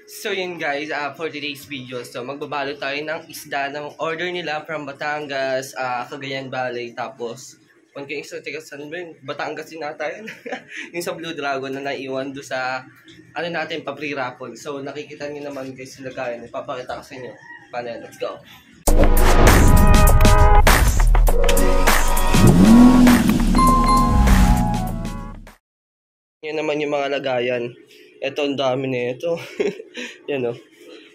So yun guys, for today's video, so magbabalot tayo ng isda ng order nila from Batangas, Cagayan Valley, tapos kung kayo isa, teka saan ba yun? Batangas din nata yun. Yung sa Blue Dragon na naiwan doon sa, ano natin, pa-pre-raffle. So nakikita niyo naman guys yung lagayan, ipapakita ko sa inyo. Paano yan? Let's go! Yan naman yung mga lagayan. Ito, ang dami na ito. Yan o.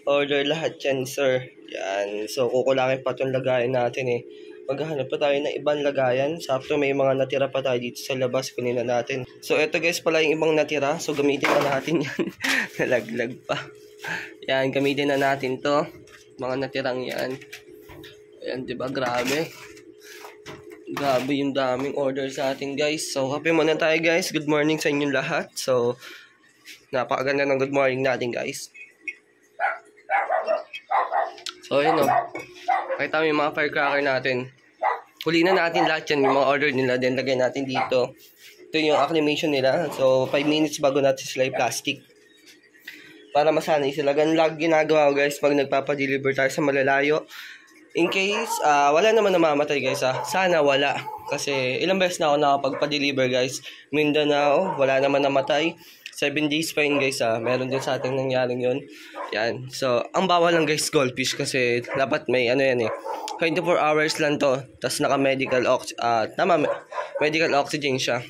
Order lahat yan, sir. Yan. So, kukulangin pa itong lagayan natin eh. Maghahanap pa tayo ng ibang lagayan. Sakto may mga natira pa tayo dito sa labas. Kunin na natin. So, ito guys pala yung ibang natira. So, gamitin na natin yan. Nalaglag pa. Yan, gamitin na natin to. Mga natirang yan. Yan, diba? Grabe. Grabe yung daming order sa atin guys. So, kape muna tayo guys. Good morning sa inyong lahat. So, napakaganda ng good morning natin guys. So yun o. Pakita mo yung mga firecracker natin. Huli na natin lahat yan. Yung mga order nila. Then lagay natin dito. Ito yung acclimation nila. So 5 minutes bago natin sila i-plastic. Para masanay sila. Ganun lang ginagawa ko guys pag nagpapadeliver tayo sa malalayo. In case wala naman namamatay guys ha. Sana wala. Kasi ilang beses na ako nakapagpa-deliver guys. Mindanao. Wala naman namatay. 7 days pa yun guys ha. Meron din sa ating nangyaring yun. Yan. So, ang bawal lang guys goldfish kasi dapat may ano yan eh. 24 hours lang to. Tapos naka-medical medical oxygen siya.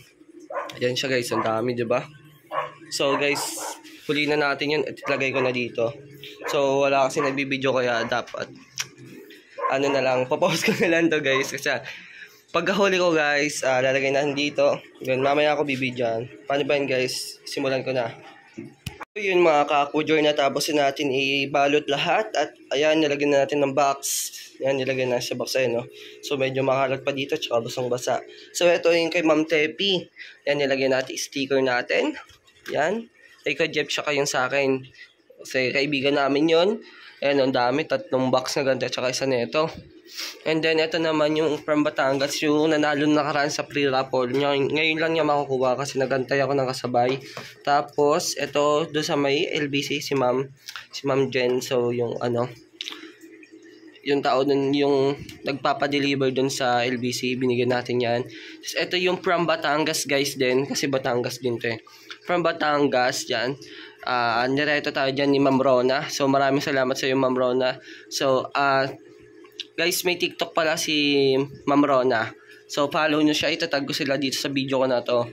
Yan siya guys. Ang dami diba? So guys, huli na natin yun at itlagay ko na dito. So, wala kasi nagbibideo kaya dapat ano na lang. Papost ko na lang to guys. Kasi pagkahuli ko guys, lalagay natin dito. Then, mamaya ako bibidyan. Paano ba yun guys? Simulan ko na. So, yun mga kakudyor na tapos natin ibalot lahat. At ayan, nilagyan na natin ng box. Ayan, nilagyan na sa box ayun, no? So, medyo makalat pa dito tsaka basang basa. So, ito yung kay Ma'am Tepi. Ayan, nilagyan natin sticker natin. Ayan. Kay Jeff siya kayong sa akin. Kasi kaibigan namin yun. Ayan, ang dami. 3 box na ganda tsaka isa na ito. And then, ito naman yung from Batangas, yung nanalo nakaraan sa pre-raffle. Ngayon lang niya makukuha kasi nagantay ako ng kasabay. Tapos, ito, doon sa may LBC, si Ma'am Jen. So, yung ano, yung tao dun, yung nagpapadeliver dun sa LBC, binigyan natin yan. Tapos, ito yung from Batangas, guys, din. Kasi Batangas din to eh. From Batangas, yan. Nireto tayo dyan ni Ma'am Rona. So, maraming salamat sa iyo, Ma'am Rona. So, guys, may TikTok pala si Ma'am Rona. So, follow nyo siya. Itatag ko sila dito sa video ko na to.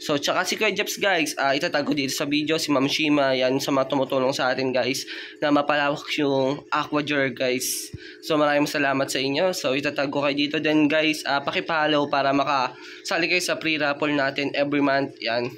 So, tsaka si Kuya Jeps, guys. Itatag ko dito sa video. Si Ma'am Shima. Yan, sa mga tumutulong sa atin, guys. Na mapalawak yung Aquager, guys. So, maraming salamat sa inyo. So, itatag ko kayo dito. Then, guys, pakipollow para makasali kayo sa pre-raffle natin every month. Yan.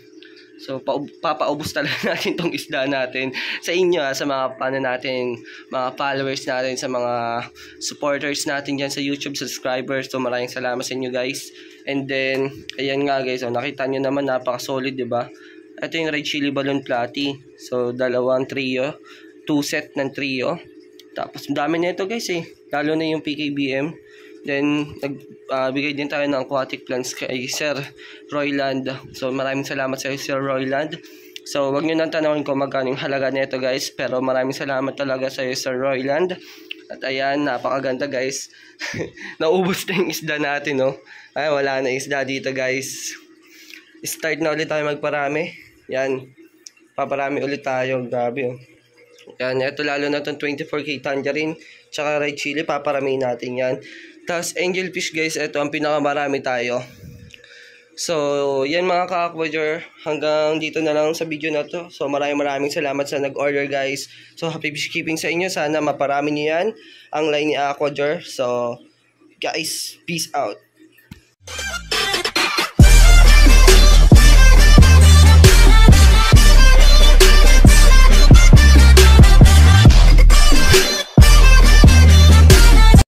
So, papaubos talaga natin tong isda natin sa inyo, sa mga natin, mga followers natin, sa mga supporters natin dyan sa YouTube, subscribers. So, maraming salamat sa inyo, guys. And then, ayan nga, guys. So, nakita nyo naman, napaka-solid, diba? Ito yung red chili balloon platy. So, 2 trio. 2 set ng trio. Tapos, dami na ito, guys, eh. Lalo na yung PKBM. Then, nagbigay din tayo ng aquatic plants kay Sir Royland. So, maraming salamat sa Sir Royland. So, wag nyo nang tanawin ko magkano yung halaga nito guys. Pero maraming salamat talaga sa Sir Royland. At ayan, napakaganda guys. Naubos na yung isda natin, no? Ay, wala na isda dito guys. Start na ulit tayo magparami. Yan. Paparami ulit tayo. Grabe, oh. Yan, ito lalo na itong 24K tangerine. Tsaka red chili, paparamihin natin yan. Tapos angelfish guys, ito ang pinakamarami tayo. So, yan mga ka-aquager, hanggang dito na lang sa video na to. So, maraming salamat sa nag-order guys. So, happy fish keeping sa inyo. Sana maparami niyo yan ang line ni Aquager. So, guys, peace out.